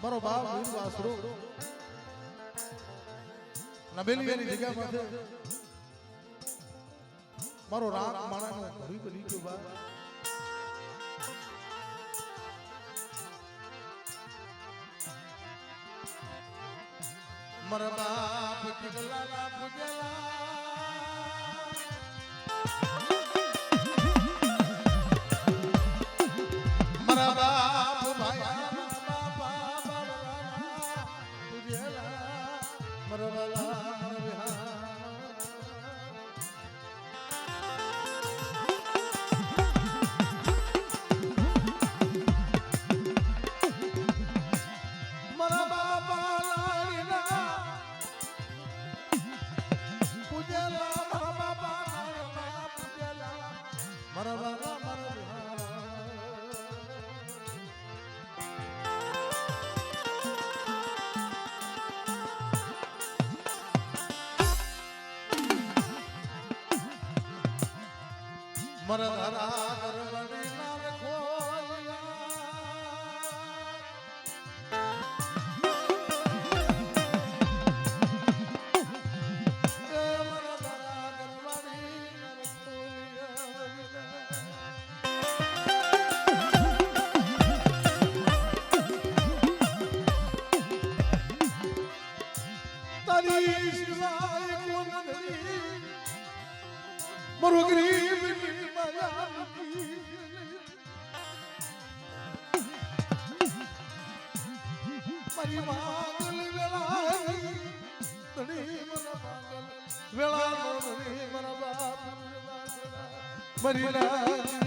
મારો બાપ વીર વાસરો નબેલી એની જગ્યામાં છે મારો રાગ માણાનો ઘડી બની ગયો બા મારા બાપ કિડલાલા પૂજલા મારા બાપ ભાયા મરધરા ગરવડી લાલ તારી સિવાય કોણ નથી મારો ગરીબ મારી માંગલ વેળાની તણી મરા માંગલ વેળાનો ધણી મરા બાપ મરી રાજી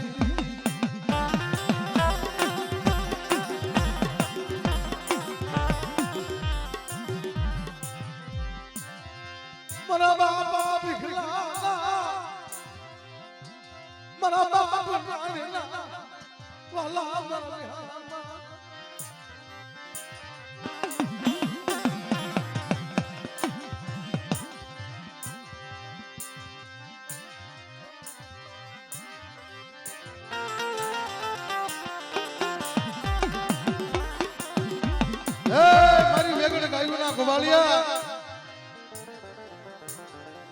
મરા બાપા ભીખલા મરા બાપ રાણીના વાલા મરા ગોવાલિયા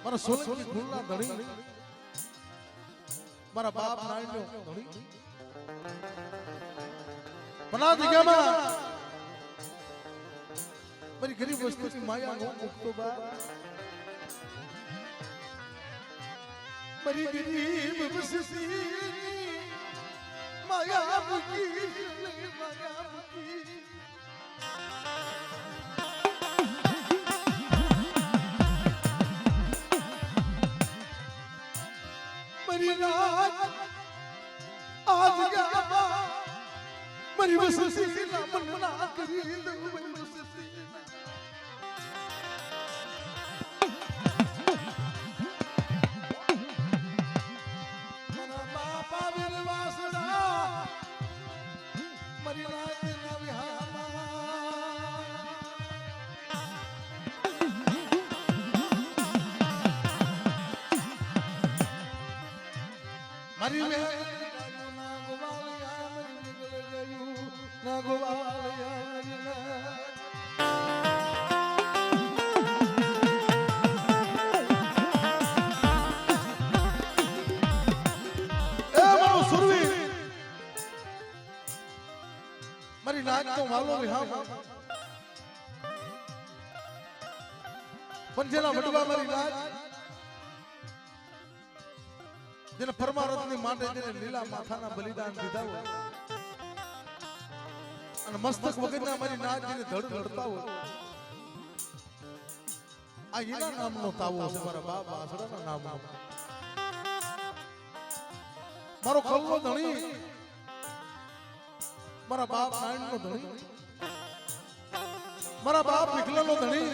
મારા સોલંકી કુળના ધણી મારા બાપ નારાયણનો ધણી પના જગ્યામાં મારી ગરીબ વસ્તુની માયા નો મુક્તો બા મારી ગરીબ વસ્તુની માયા મૂકી માયા મૂકી आज गया मरी बससी ना मना करी मरी बससी मना बापा विरवासना मरी रात ना विहामा मरी में મારી નાક તો વાલો વિહામ પણ જેના વડવા મારી નાક જેને પરમારથની માટે જેને લીલા માથાના બલિદાન દીધા હોય અને મસ્તક વગરના મારી નાચ જેને ધડ લડતા હોય આ એના નામનો તાવો છે મારા બાપ વાસડાના નામનો મારો ખલ્લો ધણી મારા બાપ નારાયણનો ધણી મારા બાપ વિખલાનો ધણી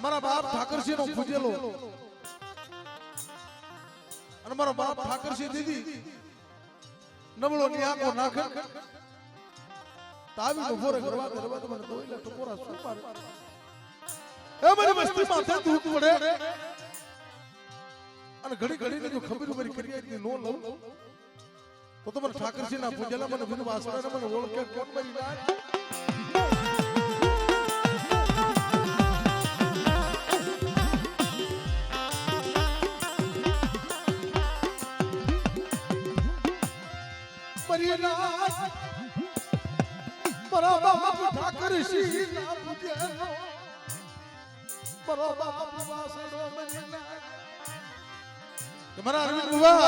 મારા બાપ ઠાકરસિંહનો પૂજેલો અને મારો બાપ ઠાકરસિંહ દીદી નબળો નિહાકો નાખે તાવી ઉભોરે કરવા કરવા તો મને દોઈલા ટકોરા શું મારે એ મારી વસ્તી માથે દૂધ પડે અને ઘડી ઘડીને જો ખબર ઉભરી કરી કે નો લઉં તો મને ઠાકરસિંહના પૂજેલા મને વિનુ વાસણાને મને ઓળખે કોણ મારી નાય મારા બાપ ઠાકરસિંહ ના પૂજેલો મારા બાપ વાસણો મને નાય મારા અરવિંદ બુવા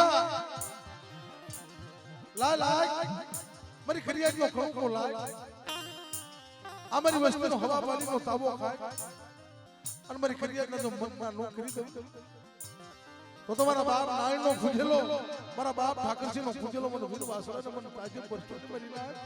લાય મારી ખરિયાત નો ખોખો લાય આ મારી વસ્તીનો હવા પાણીનો તાવો ખાય અને મારી ખરિયાત ના જો મનમાં નો કરી દઉં તો તમારા બાપ નારાયણ નો પૂજેલો મારા બાપ ઠાકરસિંહ નો પૂજેલો મને વિનુ વાસણા મને તાજબ કરતો મારી નાય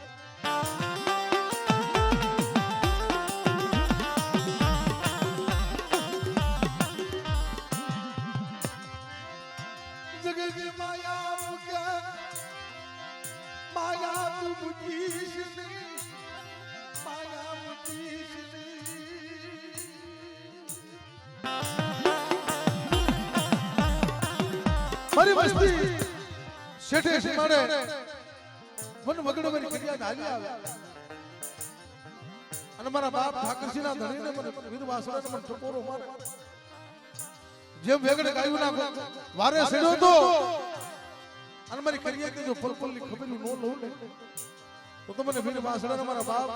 મારી વસ્તી શેઠે શેમાડે મન વગડો મારી ફરિયાદ હાલી આવે અને મારા બાપ ઠાકરસિંહના ધણીને મને વિનુ વાસણાને મને ટકોરો મારે જેમ વેગડે ગાયું ના વારે સડ્યો તો અને મારી ફરિયાદને જો ફલફલની ખબર નો લઉં ને તો મને વિનુ વાસણાને મારા બાપ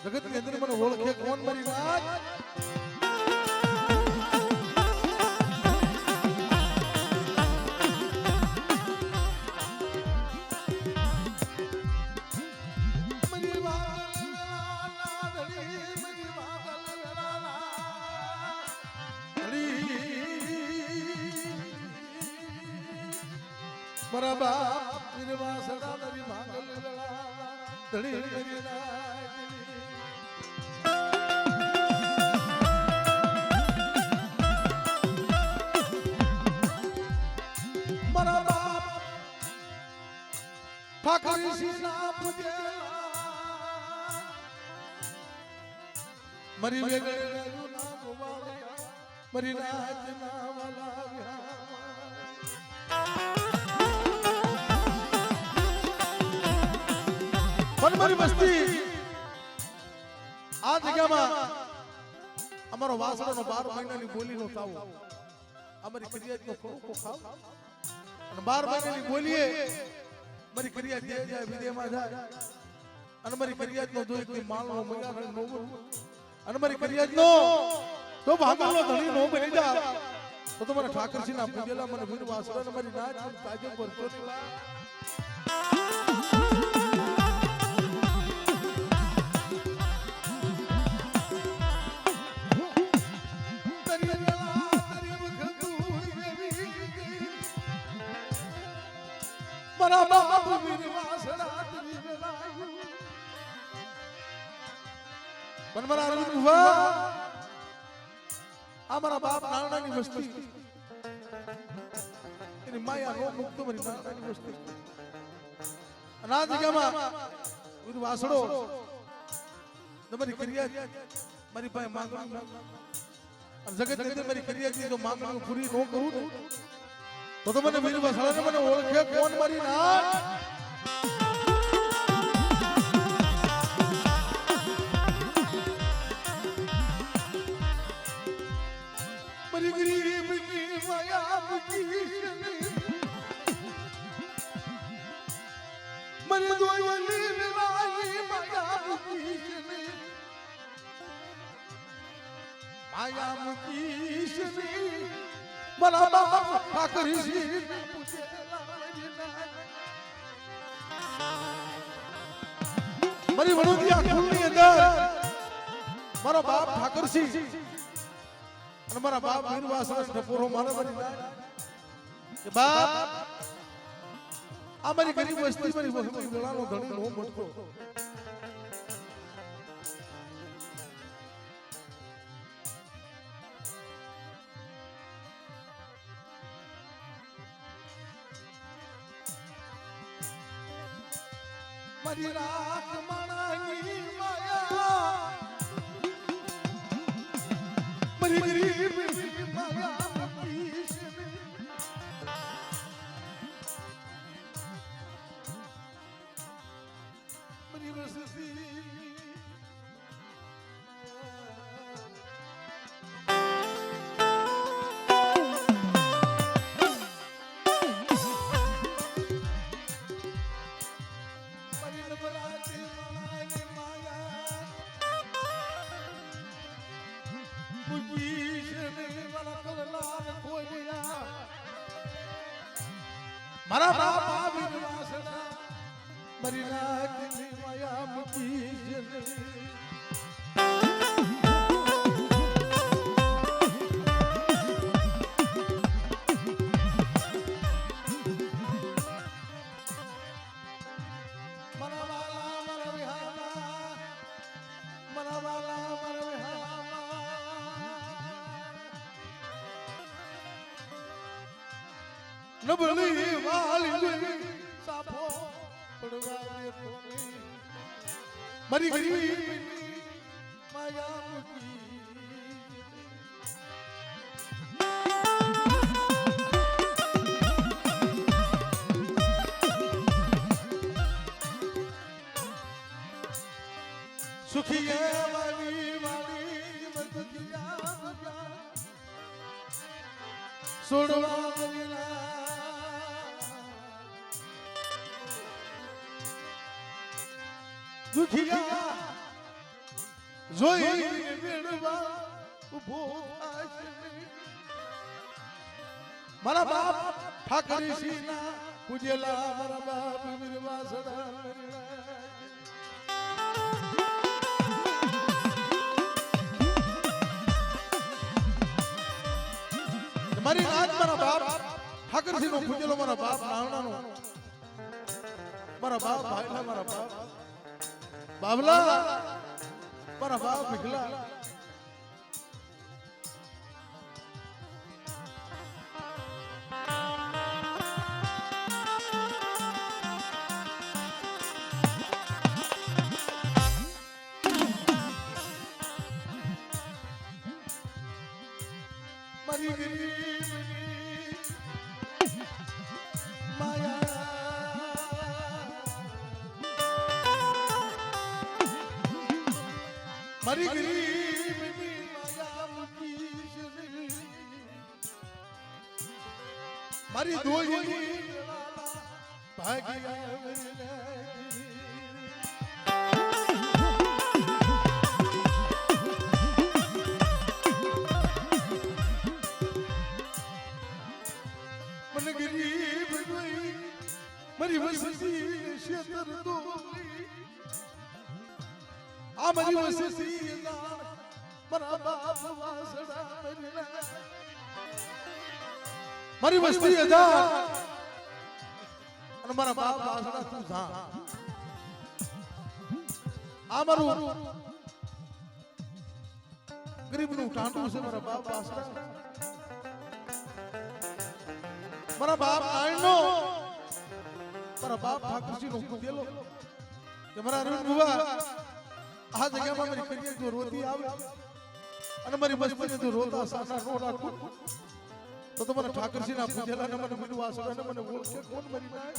જગતની અંદર મને ઓળખે કોણ મારી નાચ મારા બાપ વિનુ વાસણા તારી માંગલ ધણી કરી મારા બાપ ઠાકરસિંહ ના પૂજેલા મરી વેગળે ગાયું ના ગોવાળિયા મરી નાચ ના વાલા મારી વસ્તી આ જગ્યામાં અમારો વાસણાનો 12 મહિનાની બોલીનો તાવો અમારી ફરિયાદનો ખોખો ખાવ અને 12 મહિનાની બોલીએ મારી ફરિયાદ દે જાય વિદેમાં જાય અને મારી ફરિયાદનો જો એક માળનો મગાર નો અને મારી ફરિયાદનો તો ભાગલનો ધણી નો બની જાય તો મને ઠાકરસિંહના પૂજેલા મને વિનુ વાસણાને મારી નાચ તાજબ કરતો મારા બાપ વિનુ વાસણા તરી વેલાયું પણ મારા અરવિંદ બુવા આ મારા બાપ નાનાની વસ્તી એની માયા નો મુક્ત મારી નાનાની વસ્તી અને આ જગ્યામાં વિનુ વાસણો તમારી ફરિયાદ મારી પાસે માંગણી અને જગત ની મારી ફરિયાદની જો માંગણી પૂરી ન કરું તો મને વિનુ વાસણાને મને ઓળખે કોણ મારી નાચ મારી ગરીબની માયા બુકી મને દોયલી વેલાની માયા બુકી માયા બુકી મારા બાપ ઠાકરજી મારી વડોદરા કુળની અંદર મારો બાપ ઠાકરજી અને મારા બાપ વીરવાસણ ઠપોરો મારા મારી કે બાપ આ મારી ગરીબ વસ્તી મારી વેળાનો ધણી નો મટકો મારી રાત માણાની માયા મારી ગરીબ માયા મારી વસતી મારા બાપા વિરવાસણા મારી નાકની માયા મૂકી છે મારા વાલા મારા વિહામાં મારા વાલા મારા વિહામાં નબળી વાલી સાફો પડવા દેતો મારી ગરીબ માયા મૂકી સુખી વાલી વાલી મદદિયા છોડવા દુખિયા જોઈ વેડવા ઉભો મારા બાપ ઠાકરજી ના પૂજેલા મારા બાપ વિરવાસણા મારી રાત મારા બાપ ઠાકરજી નો પૂજેલો મારા બાપ નાવણાનો મારા બાપ ભાઈલા મારા બાપ બાબલા મારા બાપ ભીખલા મારી ગરીબની માયા મારી ગરીબની માયા મૂકી છે મારી દોયની ભાગ્યા મને ગરીબ મારી વસતી ક્ષેત્ર દોરી આ મારી વસતી મારા બાપ વાસડા મારી વસતી હતા અને મારા બાપ વાસડા તું થા આ મારું ગરીબનું ટાંટું છે મારા બાપ વાસડા મારા બાપ આયનો મારા બાપ ઠાકરજી નો પૂજેલો કે મારા અરવિંદ બુવા આ જગ્યામાં મારી કન્યા જો રોતી આવે અને મારી બસ્તીને જો રોતા સાસા નો રાખું તો મને ઠાકરજી ના પૂજેલા ને મને વિરવાસણા ને મને ઓળખે કોણ મરી નાય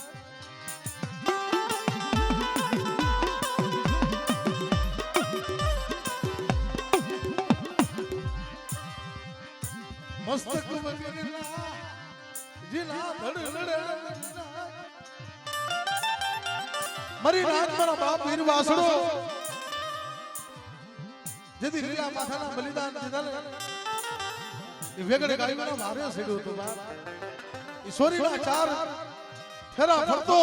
મસ્તક વગેરેના જીના ધડ મારી રાત મારા બાપ વીરવાસણો જેથી લીલા માથાના બલિદાન દીધા એ વેગડે ગાયનો મારે છેડ્યો તો બાપ ઈશ્વરીના ચાર ફેરા ફરતો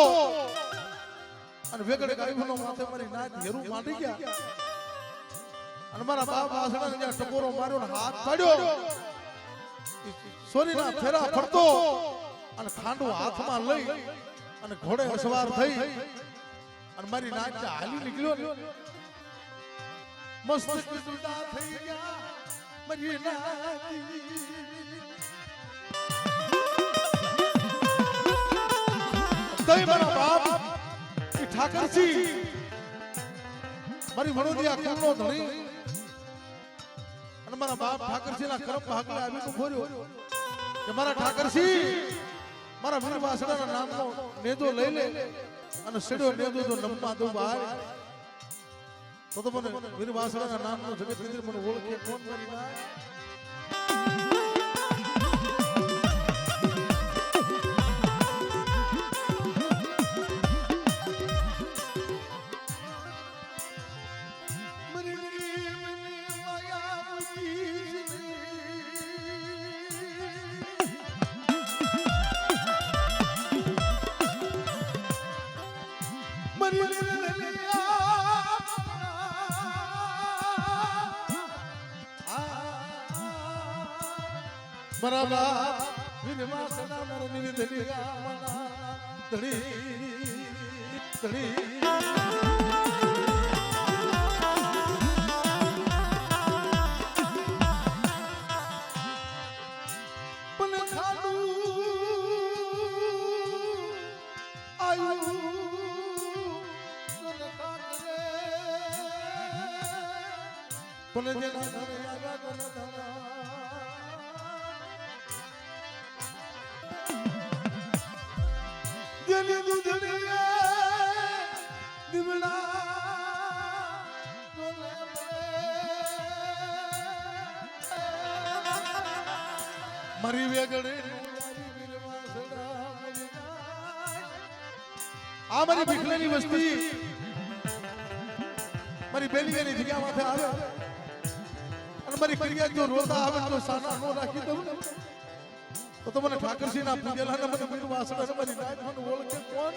અને વેગડે ગાયનો માથે મારી નાક હેરું માંડી ગયા અને મારા બાપ આસણાને જ્યાં ટકોરો માર્યો ને હાથ પાડ્યો સોરીના ફેરા ફરતો અને ખાંડો હાથમાં લઈ અને ઘોડે સવાર થઈ અને મારી નાક હાલી નીકળ્યો ને મસ્ત જુદા થઈ ગયા મારી નાકી તઈ મારા બાપ એ ઠાકરજી મારી વડોદિયા કુળનો ધણી અને મારા બાપ ઠાકરજીના કરમ ભાગલે આવીને ભોર્યો કે મારા ઠાકરજી મારા વીર વાસણાના નામનો નેદો લઈ લે અને સેડો નેદો જો નમવા દઉં બહાર તો મને વીર વાસણાના નામનો જગત અંદર મને ઓળખે કોણ મારી ના મારા બાપ વિનવા સદા મારા નિવેદની રામના ધણી ધણી પણ ખાડું આયુ પણ જેના ઘરે આવ્યા ધના દિલી દુધડીએ દીવડા મારી વેગડે આ મારી ભીખલેની વસ્તી મારી બેલીની જગ્યા માથે આવે અને મારી ફરિયાદ જો રોતા આવે તો સાના નો રાખી દઉં તો મને ઠાકરસિંહ ના પૂજેલા ને મને વીર વાસણા મારી નાક મને ઓળખે કોણ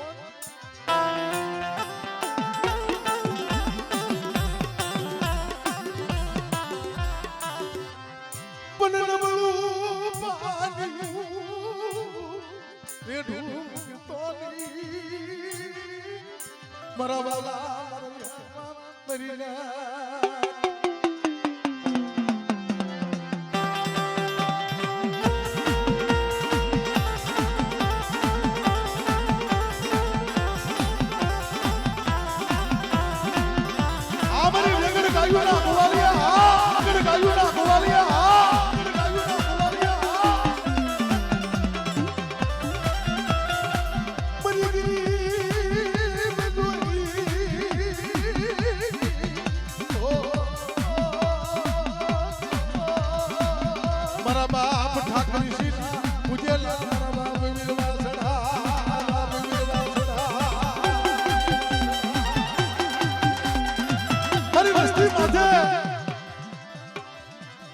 પણ નમળું પાડ્યું રેઢું તોલી મારા વાલા મારી ના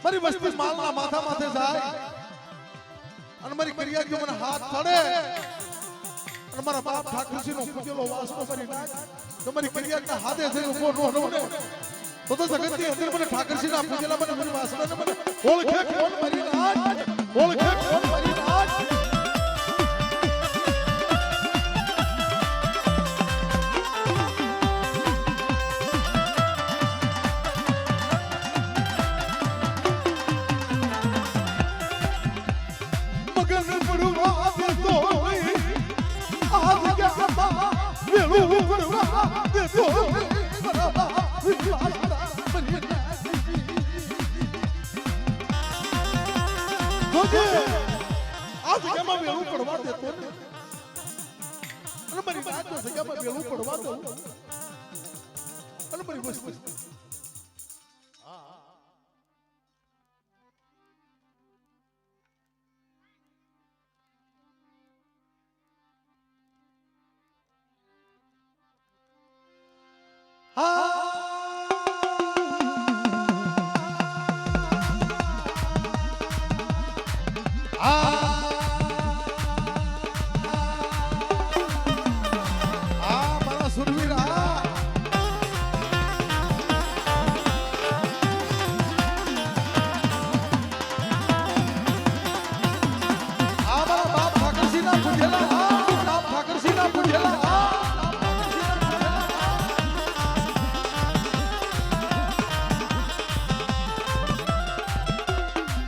મારી વસ્તી માલના માથા માથે જાય અને મારી ફરિયાદ મને હાથ પડે અને મારા બાપ ઠાકરસિંહ નો પૂજેલો વાસણો મારી નાખ તો મારી ફરિયાદના હાથે થઈને ઉભો ન રહું તો જગતની અંદર મને ઠાકરસિંહ ના પૂજેલા મને મારી વાસણાને મને ઓળખે કોણ મારી નાખ ઓળખે કોણ મારી નાખ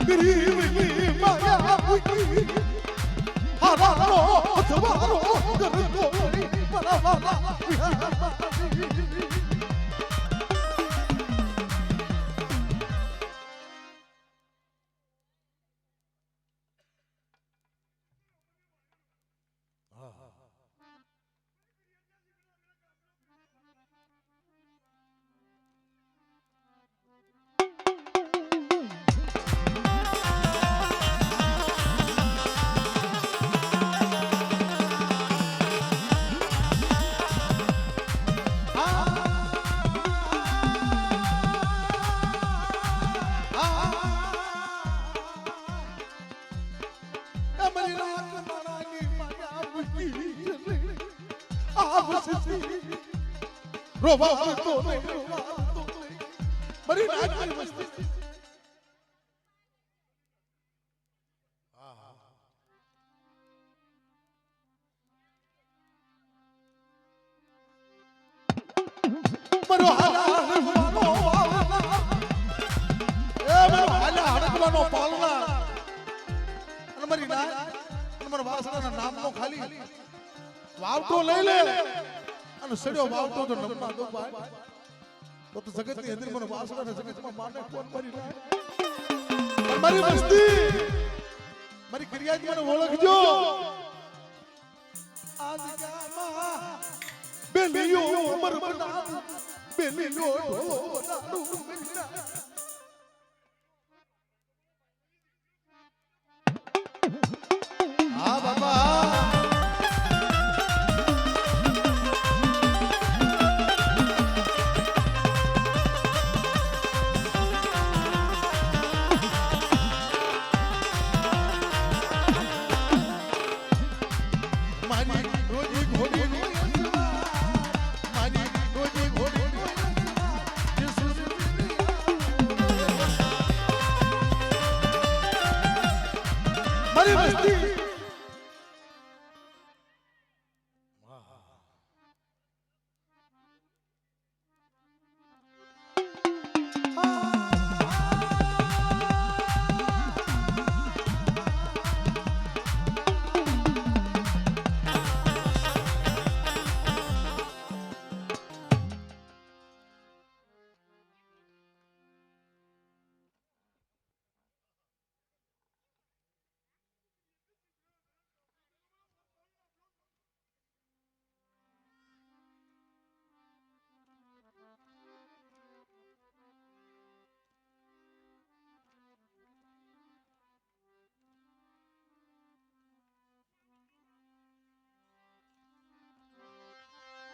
ગરીબની માયા પૂકી હારાનો અથવારો કરતો બરાબર રોવા તો મરી નાચ કરી મસ્તી મરો હાલા હરવાનો એ મરો હાલા હરવાનો પાલના અને મરી નાચ અને મરો વાસણાના નામનો ખાલી વાવટો લઈ લે અને સડ્યો વાવતો તો નમવા દો ભાઈ તો જગતની અંદર મને વાસણાના જગતમાં માને કોણ મરી નાચ મારી મસ્તી મારી ક્રિયાજ મને ઓળખજો આજ ગામમાં બેલીઓ અમર બના બેલીઓ ઢોલો બનાડું મેરા હા બાબા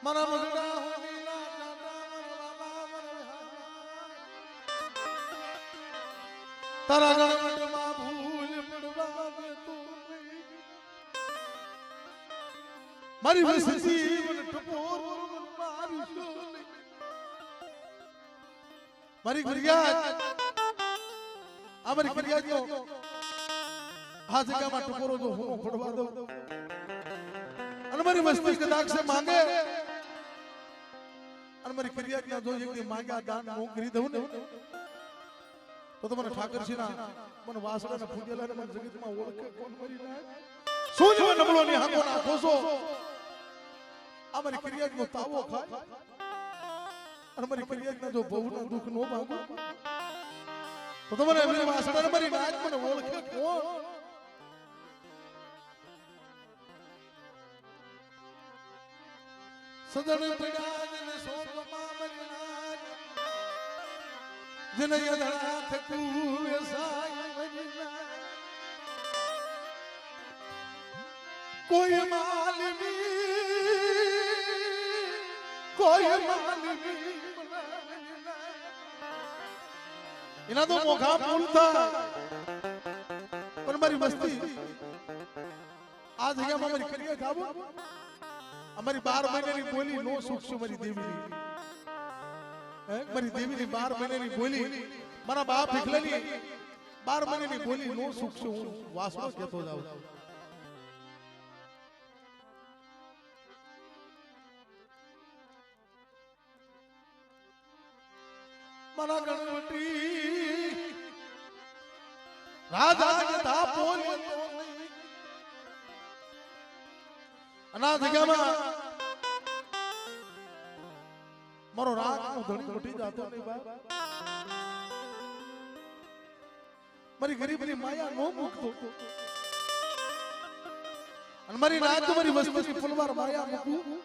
મના મગડા હોનીના કાંડા મરવાલા તારા ગણવટમાં ભૂલ પડવા દે તું મારી વસતી મને ટપોર મારી સોની મારી ફરિયાદ અમારી ફરિયાદનો આ જગ્યામાં ટપોરો જો હું પડવા દઉં અને મારી મસ્તી કદાચ સે માંગે અને મારી ફરિયાદના જો એક દી માંગ્યા દાન હું કરી દઉં ને તો મને ઠાકરજીના મને વાસણાના ફૂટેલા મને જગતમાં ઓળખે કોણ મરી નાય શું જો નબળો ની હાથો ના ખોસો આ મારી ફરિયાદનો તાવો ખાય અને મારી ફરિયાદના જો બહુના દુઃખ નો માંગો તો મને એમની વાસણા મારી નાચ મને ઓળખે કોણ સદન પડ્યા ને સોપમાં મરી નાચ જન યદા થકુ એસાય મરી નાચ કોઈ માલવી એના તો મોખા બોલતા પણ મારી મસ્તી આ જગ્યામાં મારી કરીએ ખાબો અમારી 12 મહિનાની બોલી નો સુખશું મારી દેવીની મારી દેવીની 12 મહિનાની બોલી મારા બાપ ભીખલાની 12 મહિનાની બોલી નો સુખશું વાસણો કહેતો જાઉં મારા ગણપતિ રાજા કે તા પોલે અનાથ જગ્યામાં મારો રાતનો ધણી ઉઠી જાતો નહીં બાપ મારી ગરીબની માયા નો મૂકતો અને મારી નાત મારી વસ્તુની ફૂલવાર માયા મૂકું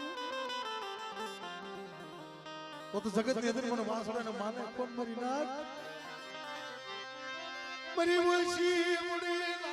તો જગતની અંદર મને વાસડાને માને કોણ મારી નાત મારી વશી મુડી